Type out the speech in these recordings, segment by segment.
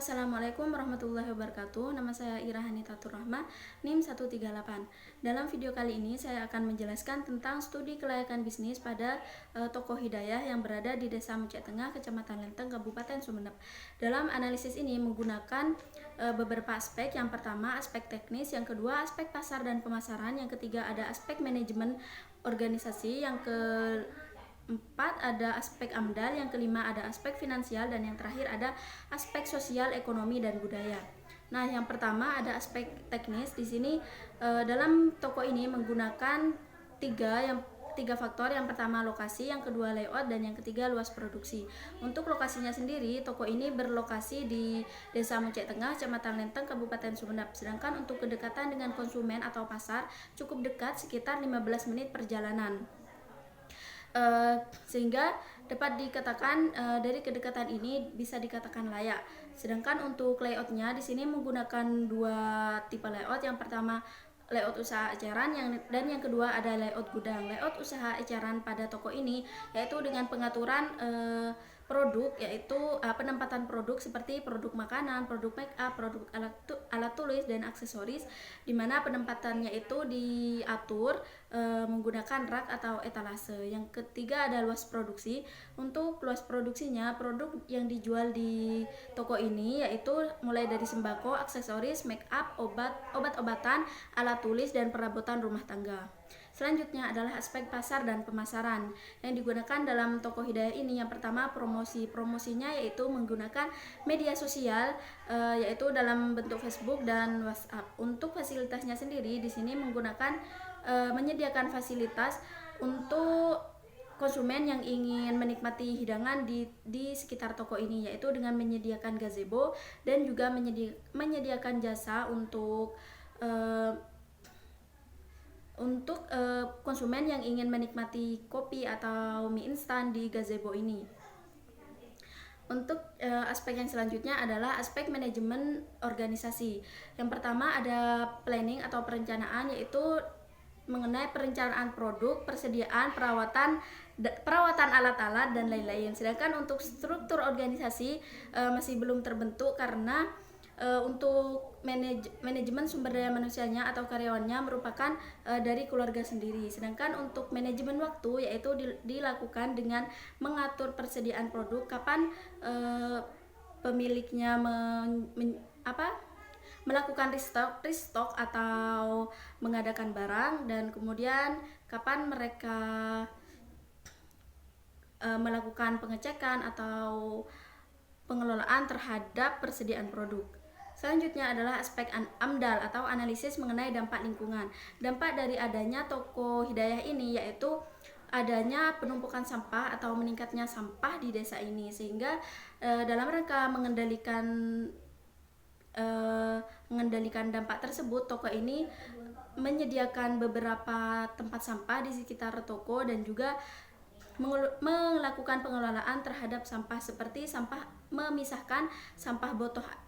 Assalamualaikum warahmatullahi wabarakatuh. Nama saya Ira Hanitatur Rahma, NIM 138. Dalam video kali ini saya akan menjelaskan tentang studi kelayakan bisnis pada toko Hidayah yang berada di Desa Mucek Tengah, Kecamatan Lenteng, Kabupaten Sumeneb. Dalam analisis ini menggunakan beberapa aspek. Yang pertama aspek teknis, yang kedua aspek pasar dan pemasaran, yang ketiga ada aspek manajemen organisasi, yang keempat ada aspek AMDAL, yang kelima ada aspek finansial, dan yang terakhir ada aspek sosial, ekonomi, dan budaya. Nah, yang pertama ada aspek teknis. Di sini dalam toko ini menggunakan tiga faktor. Yang pertama lokasi, yang kedua layout, dan yang ketiga luas produksi. Untuk lokasinya sendiri, toko ini berlokasi di Desa Mucek Tengah, Kecamatan Lenteng, Kabupaten Sumeneb. Sedangkan untuk kedekatan dengan konsumen atau pasar cukup dekat, sekitar 15 menit perjalanan. Sehingga dapat dikatakan dari kedekatan ini bisa dikatakan layak. Sedangkan untuk layoutnya di sini menggunakan dua tipe layout. Yang pertama layout usaha eceran, dan yang kedua ada layout gudang. Layout usaha eceran pada toko ini yaitu dengan pengaturan produk, yaitu penempatan produk seperti produk makanan, produk make up, produk alat tulis, dan aksesoris, di mana penempatannya itu diatur menggunakan rak atau etalase. Yang ketiga ada luas produksi. Untuk luas produksinya, produk yang dijual di toko ini yaitu mulai dari sembako, aksesoris, make up, obat-obatan, alat tulis, dan perabotan rumah tangga. Selanjutnya adalah aspek pasar dan pemasaran yang digunakan dalam toko Hidayah ini. Yang pertama promosinya yaitu menggunakan media sosial, yaitu dalam bentuk Facebook dan WhatsApp. Untuk fasilitasnya sendiri di sini menggunakan menyediakan fasilitas untuk konsumen yang ingin menikmati hidangan di sekitar toko ini, yaitu dengan menyediakan gazebo dan juga menyediakan jasa untuk konsumen yang ingin menikmati kopi atau mie instan di gazebo ini. Untuk aspek yang selanjutnya adalah aspek manajemen organisasi. Yang pertama ada planning atau perencanaan, yaitu mengenai perencanaan produk, persediaan, perawatan alat-alat, dan lain-lain. Sedangkan untuk struktur organisasi masih belum terbentuk karena untuk manajemen sumber daya manusianya atau karyawannya merupakan dari keluarga sendiri. Sedangkan untuk manajemen waktu yaitu dilakukan dengan mengatur persediaan produk, kapan pemiliknya melakukan restock atau mengadakan barang, dan kemudian kapan mereka melakukan pengecekan atau pengelolaan terhadap persediaan produk. Selanjutnya adalah aspek AMDAL atau analisis mengenai dampak lingkungan. Dampak dari adanya toko Hidayah ini yaitu adanya penumpukan sampah atau meningkatnya sampah di desa ini, sehingga dalam rangka mengendalikan dampak tersebut, toko ini menyediakan beberapa tempat sampah di sekitar toko dan juga melakukan pengelolaan terhadap sampah, seperti memisahkan sampah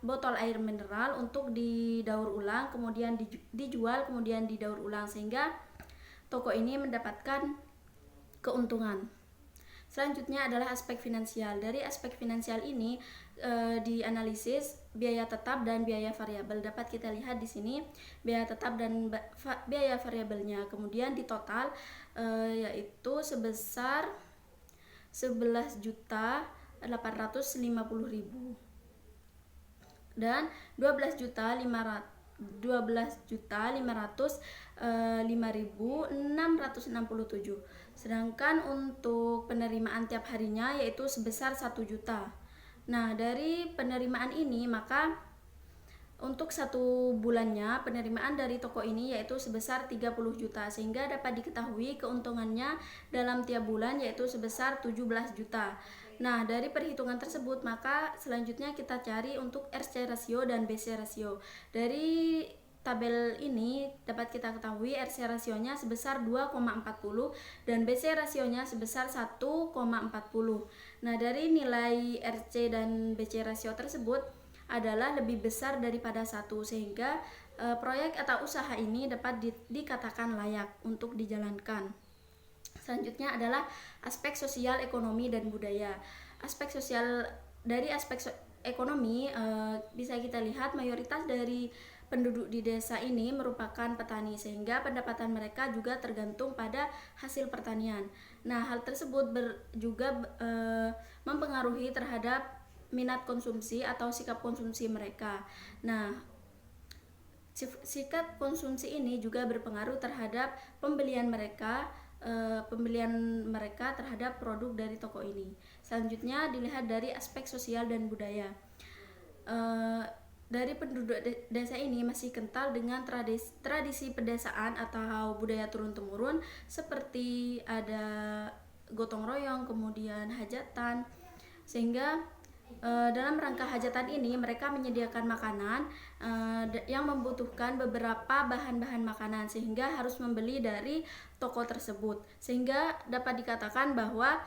botol air mineral untuk didaur ulang, kemudian dijual, kemudian didaur ulang, sehingga toko ini mendapatkan keuntungan. Selanjutnya adalah aspek finansial. Dari aspek finansial ini dianalisis biaya tetap dan biaya variabel. Dapat kita lihat di sini biaya tetap dan biaya variabelnya. Kemudian di total yaitu sebesar 11.850.000 dan 12.505.667. Sedangkan untuk penerimaan tiap harinya yaitu sebesar 1 juta. Nah, dari penerimaan ini maka untuk satu bulannya penerimaan dari toko ini yaitu sebesar 30 juta, sehingga dapat diketahui keuntungannya dalam tiap bulan yaitu sebesar 17 juta. Nah, dari perhitungan tersebut maka selanjutnya kita cari untuk RC rasio dan BC rasio. Dari tabel ini dapat kita ketahui RC rasionya sebesar 2,40 dan BC rasionya sebesar 1,40. Nah, dari nilai RC dan BC rasio tersebut adalah lebih besar daripada 1, sehingga proyek atau usaha ini dapat dikatakan layak untuk dijalankan. Selanjutnya adalah aspek sosial, ekonomi, dan budaya. Aspek sosial, dari aspek ekonomi, bisa kita lihat mayoritas dari penduduk di desa ini merupakan petani, sehingga pendapatan mereka juga tergantung pada hasil pertanian. Nah, hal tersebut juga mempengaruhi terhadap minat konsumsi atau sikap konsumsi mereka. Nah, sikap konsumsi ini juga berpengaruh terhadap pembelian mereka terhadap produk dari toko ini. Selanjutnya dilihat dari aspek sosial dan budaya. Dari penduduk desa ini masih kental dengan tradisi pedesaan atau budaya turun-temurun, seperti ada gotong royong, kemudian hajatan, sehingga dalam rangka hajatan ini mereka menyediakan makanan yang membutuhkan beberapa bahan-bahan makanan, sehingga harus membeli dari toko tersebut, sehingga dapat dikatakan bahwa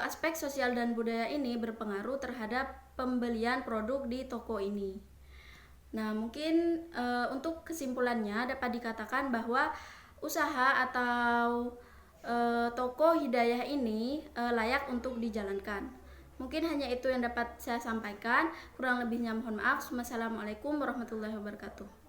aspek sosial dan budaya ini berpengaruh terhadap pembelian produk di toko ini. Nah, mungkin untuk kesimpulannya dapat dikatakan bahwa usaha atau toko Hidayah ini layak untuk dijalankan. Mungkin hanya itu yang dapat saya sampaikan. Kurang lebihnya mohon maaf. Wassalamualaikum warahmatullahi wabarakatuh.